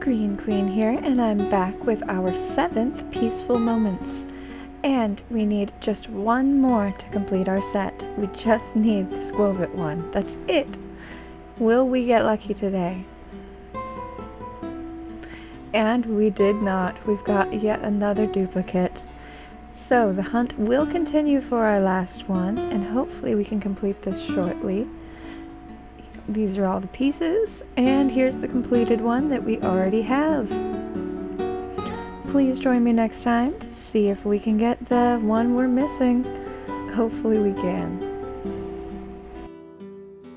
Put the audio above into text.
Green Queen here, and I'm back with our 7th Peaceful Moments. And we need just one more to complete our set. We just need the Squovit one. That's it! Will we get lucky today? And we did not. We've got yet another duplicate. So the hunt will continue for our last one, and hopefully we can complete this shortly. These are all the pieces, and here's the completed one that we already have. Please join me next time to see if we can get the one we're missing. Hopefully we can.